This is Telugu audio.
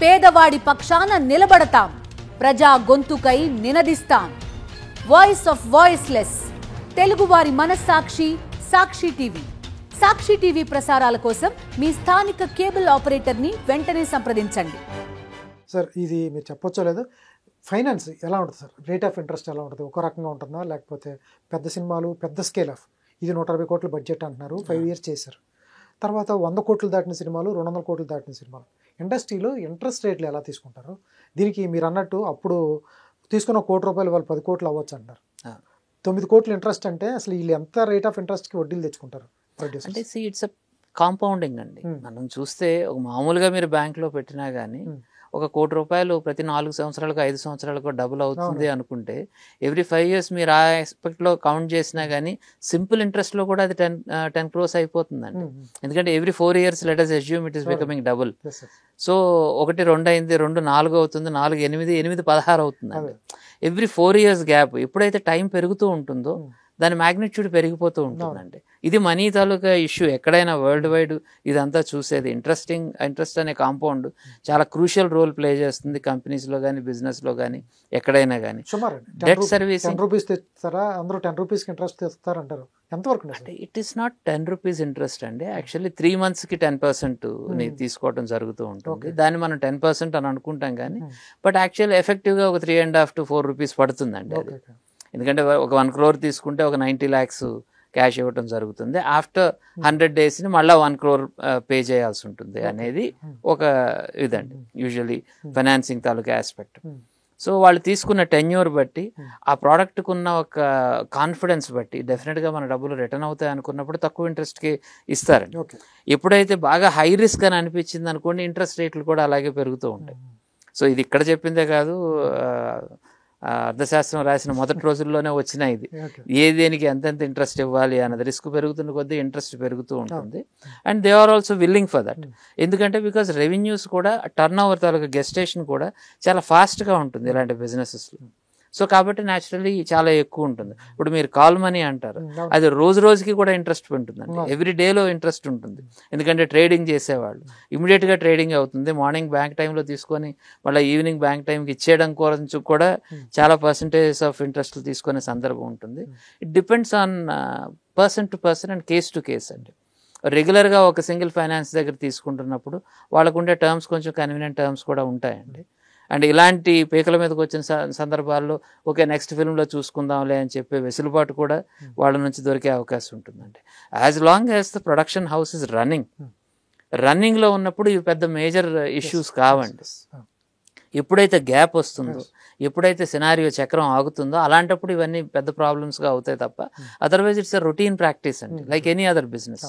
పేదవాడి పక్షాన నిలబడతాం, ప్రజా గొంతుకై నినదిస్తాం. వాయిస్ ఆఫ్ వాయిస్లెస్, తెలుగువారి మనస్సాక్షి, సాక్షి టీవీ. సాక్షి టీవీ ప్రసారాల కోసం మీ స్థానిక కేబుల్ ఆపరేటర్ని వెంటనే సంప్రదించండి. సార్, ఇది మీరు చెప్పొచ్చో లేదు, ఫైనాన్స్ ఎలా ఉంటుంది సార్? రేట్ ఆఫ్ ఇంట్రెస్ట్ ఎలా ఉంటుంది? ఒక రకంగా ఉంటుందా, లేకపోతే పెద్ద సినిమాలు పెద్ద స్కేల్ ఆఫ్, ఇది 120 కోట్ల బడ్జెట్ అంటున్నారు, 5 years చేశారు. తర్వాత 100 కోట్లు దాటిన సినిమాలు, 200 కోట్లు దాటిన సినిమాలు, ఇండస్ట్రీలో ఇంట్రెస్ట్ రేట్లు ఎలా తీసుకుంటారు? దీనికి మీరు అన్నట్టు అప్పుడు తీసుకున్న ₹1 వాళ్ళు 10 కోట్లు అవ్వచ్చు అంటారు. 9 కోట్ల ఇంట్రెస్ట్ అంటే అసలు వీళ్ళు ఎంత రేట్ ఆఫ్ ఇంట్రెస్ట్కి వడ్డీలు తెచ్చుకుంటారు? అంటే ఇట్స్ కాంపౌండింగ్ అండి. మనం చూస్తే ఒక మామూలుగా మీరు బ్యాంక్లో పెట్టినా కానీ ఒక ₹1 ప్రతి 4 సంవత్సరాలకు 5 సంవత్సరాలకు డబుల్ అవుతుంది అనుకుంటే ఎవ్రీ 5 years మీరు ఆ ఎస్పెక్ట్లో కౌంట్ చేసినా కానీ సింపుల్ ఇంట్రెస్ట్లో కూడా అది 10 crores అయిపోతుందండి. ఎందుకంటే every 4 years let us assume it is becoming double. So 1 2 అయింది, 2 4 అవుతుంది, 4 8 8 16 అవుతుందండి. Every 4 years gap. ఎప్పుడైతే టైం పెరుగుతూ ఉంటుందో దాని మ్యాగ్నిట్యూడ్ పెరిగిపోతూ ఉంటుందండి. ఇది మనీ తాలూకా ఇష్యూ. ఎక్కడైనా వరల్డ్ వైడ్ ఇదంతా చూసేది. ఇంట్రెస్ట్ అనే కాంపౌండ్ చాలా క్రూషియల్ రోల్ ప్లే చేస్తుంది కంపెనీస్లో కానీ, బిజినెస్లో కానీ, ఎక్కడైనా కానీ. డెట్ సర్వీసింగ్ అందరూ 10 రూపీస్కి ఇంట్రెస్ట్ తెస్తారంటారు. ఎంతవరకు అంటే it is not 10 rupees interest అండి. యాక్చువల్లీ 3 monthsకి 10% తీసుకోవడం జరుగుతూ ఉంటుంది. దాన్ని మనం 10% అని అనుకుంటాం కానీ బట్ యాక్చువల్లీ ఎఫెక్టివ్గా ఒక 3.5 to 4 rupees పడుతుందండి అది. ఎందుకంటే ఒక 1 crore తీసుకుంటే ఒక 90 lakhs క్యాష్ ఇవ్వటం జరుగుతుంది. ఆఫ్టర్ 100 days మళ్ళీ 1 crore పే చేయాల్సి ఉంటుంది అనేది ఒక ఇదండి యూజువల్లీ ఫైనాన్సింగ్ తాలూకా ఆస్పెక్ట్. సో వాళ్ళు తీసుకున్న టెన్యూర్ బట్టి, ఆ ప్రోడక్ట్కి ఉన్న ఒక కాన్ఫిడెన్స్ బట్టి డెఫినెట్గా మన డబ్బులు రిటర్న్ అవుతాయి అనుకున్నప్పుడు తక్కువ ఇంట్రెస్ట్కి ఇస్తారండి. ఎప్పుడైతే బాగా హై రిస్క్ అని అనిపించింది అనుకోండి, ఇంట్రెస్ట్ రేట్లు కూడా అలాగే పెరుగుతూ ఉంటాయి. సో ఇది ఇక్కడ చెప్పిందే కాదు, అర్థశాస్త్రం రాసిన మొదటి రోజుల్లోనే వచ్చిన ఇది. దేనికి ఎంతెంత ఇంట్రెస్ట్ ఇవ్వాలి అన్నది రిస్క్ పెరుగుతున్న కొద్దీ ఇంట్రెస్ట్ పెరుగుతూ ఉంటుంది. And they are also willing for that. ఎందుకంటే బికాస్ రెవెన్యూస్ కూడా, టర్న్ ఓవర్ తాలూకా గెస్టేషన్ కూడా చాలా ఫాస్ట్గా ఉంటుంది ఇలాంటి బిజినెసెస్లో. సో కాబట్టి న్యాచురల్లీ చాలా ఎక్కువ ఉంటుంది. ఇప్పుడు మీరు కాల్ మనీ అంటారు, అది రోజు రోజుకి కూడా ఇంట్రెస్ట్ ఉంటుందండి. ఎవ్రీ డేలో ఇంట్రెస్ట్ ఉంటుంది. ఎందుకంటే ట్రేడింగ్ చేసేవాళ్ళు ఇమీడియట్గా ట్రేడింగ్ అవుతుంది. మార్నింగ్ బ్యాంక్ టైంలో తీసుకొని మళ్ళీ ఈవినింగ్ బ్యాంక్ టైంకి ఇచ్చేయడం కోసం కూడా చాలా పర్సంటేజ్ ఆఫ్ ఇంట్రెస్ట్లు తీసుకునే సందర్భం ఉంటుంది. It depends on person to person and case to case అండి. రెగ్యులర్గా ఒక సింగిల్ ఫైనాన్స్ దగ్గర తీసుకుంటున్నప్పుడు వాళ్ళకు ఉండే టర్మ్స్ కొంచెం కన్వీనియంట్ టర్మ్స్ కూడా ఉంటాయండి. అండ్ ఇలాంటి పీకల మీదకి వచ్చిన సందర్భాల్లో ఓకే నెక్స్ట్ ఫిల్మ్లో చూసుకుందాంలే అని చెప్పే వెసులుబాటు కూడా వాళ్ళ నుంచి దొరికే అవకాశం ఉంటుందండి. As long as the production house is రన్నింగ్లో ఉన్నప్పుడు ఇవి పెద్ద మేజర్ ఇష్యూస్ కావండి. ఎప్పుడైతే గ్యాప్ వస్తుందో, ఎప్పుడైతే సినారియో చక్రం ఆగుతుందో అలాంటప్పుడు ఇవన్నీ పెద్ద ప్రాబ్లమ్స్గా అవుతాయి తప్ప otherwise it's a routine practice అండి, లైక్ ఎనీ అదర్ బిజినెస్.